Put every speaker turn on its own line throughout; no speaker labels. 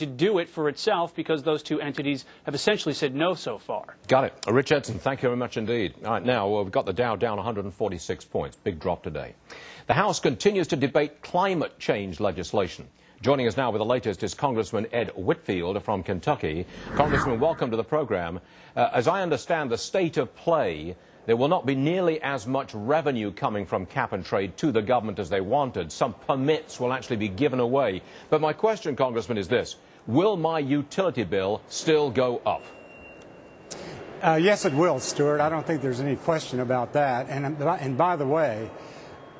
to do it for itself because those two entities have essentially said no so far.
Got it. Rich Edson, thank you very much indeed. All right, now we've got the Dow down 146 points. Big drop today. The House continues to debate climate change legislation. Joining us now with the latest is Congressman Ed Whitfield from Kentucky. Congressman, welcome to the program. As I understand the state of play, there will not be nearly as much revenue coming from cap and trade to the government as they wanted. Some permits will actually be given away. But my question, Congressman, is this. Will my utility bill still go up?
Yes, it will, Stuart. I don't think there's any question about that. And by the way,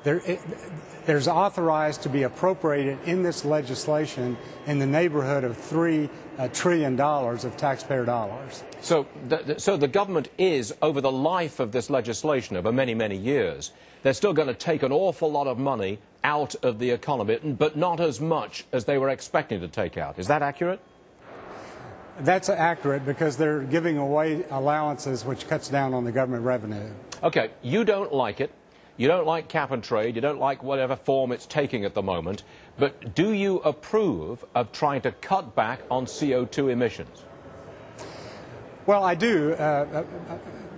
there's authorized to be appropriated in this legislation in the neighborhood of $3 trillion of taxpayer dollars.
So the government is, over the life of this legislation, over many, many years, they're still going to take an awful lot of money out of the economy, but not as much as they were expecting to take out. Is that accurate?
That's accurate because they're giving away allowances, which cuts down on the government revenue.
Okay, you don't like it. You don't like cap and trade. You don't like whatever form it's taking at the moment. But do you approve of trying to cut back on CO2 emissions?
Well, I do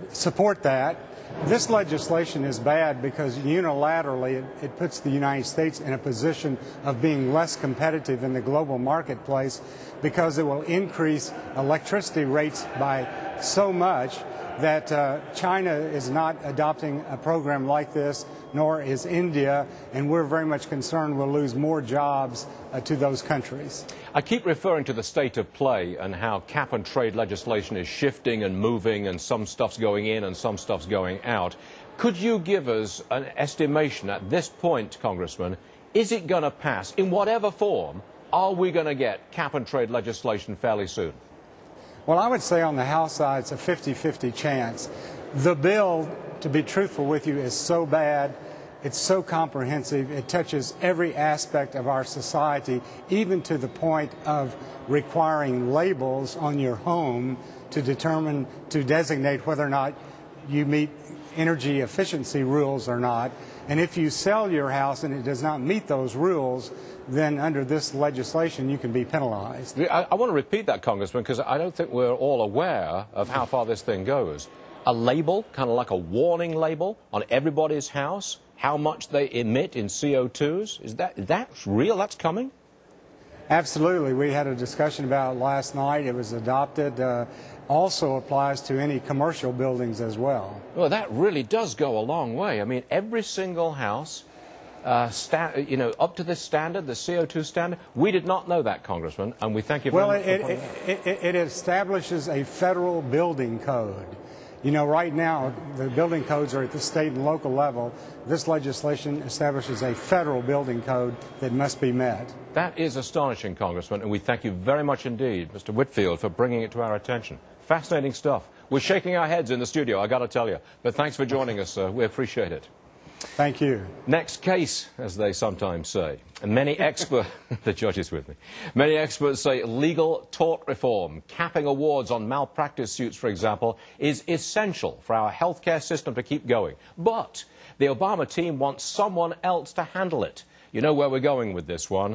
support that. This legislation is bad because unilaterally it puts the United States in a position of being less competitive in the global marketplace because it will increase electricity rates by so much that China is not adopting a program like this, nor is India, and we're very much concerned we'll lose more jobs to those countries.
I keep referring to the state of play and how cap and trade legislation is shifting and moving and some stuff's going in and some stuff's going out. Could you give us an estimation at this point, Congressman, is it going to pass? In whatever form, are we going to get cap and trade legislation fairly soon?
Well, I would say on the House side, it's a 50-50 chance. The bill, to be truthful with you, is so bad, it's so comprehensive, it touches every aspect of our society, even to the point of requiring labels on your home to designate whether or not you meet energy efficiency rules or not. And if you sell your house and it does not meet those rules, then under this legislation you can be penalized.
I want to repeat that, Congressman, because I don't think we're all aware of how far this thing goes. A label, kind of like a warning label on everybody's house, how much they emit in CO2s, is that real? That's coming?
Absolutely. We had a discussion about it last night. It was adopted. Also applies to any commercial buildings as well.
Well, that really does go a long way. I mean, every single house, up to this standard, the CO2 standard. We did not know that, Congressman, and we thank you very much for pointing that out.
It establishes a federal building code. You know, right now, the building codes are at the state and local level. This legislation establishes a federal building code that must be met.
That is astonishing, Congressman, and we thank you very much indeed, Mr. Whitfield, for bringing it to our attention. Fascinating stuff. We're shaking our heads in the studio, I got to tell you. But thanks for joining us, sir. We appreciate it.
Thank you.
Next case, as they sometimes say. And many experts, the judge is with me, many experts say legal tort reform, capping awards on malpractice suits, for example, is essential for our healthcare system to keep going. But the Obama team wants someone else to handle it. You know where we're going with this one.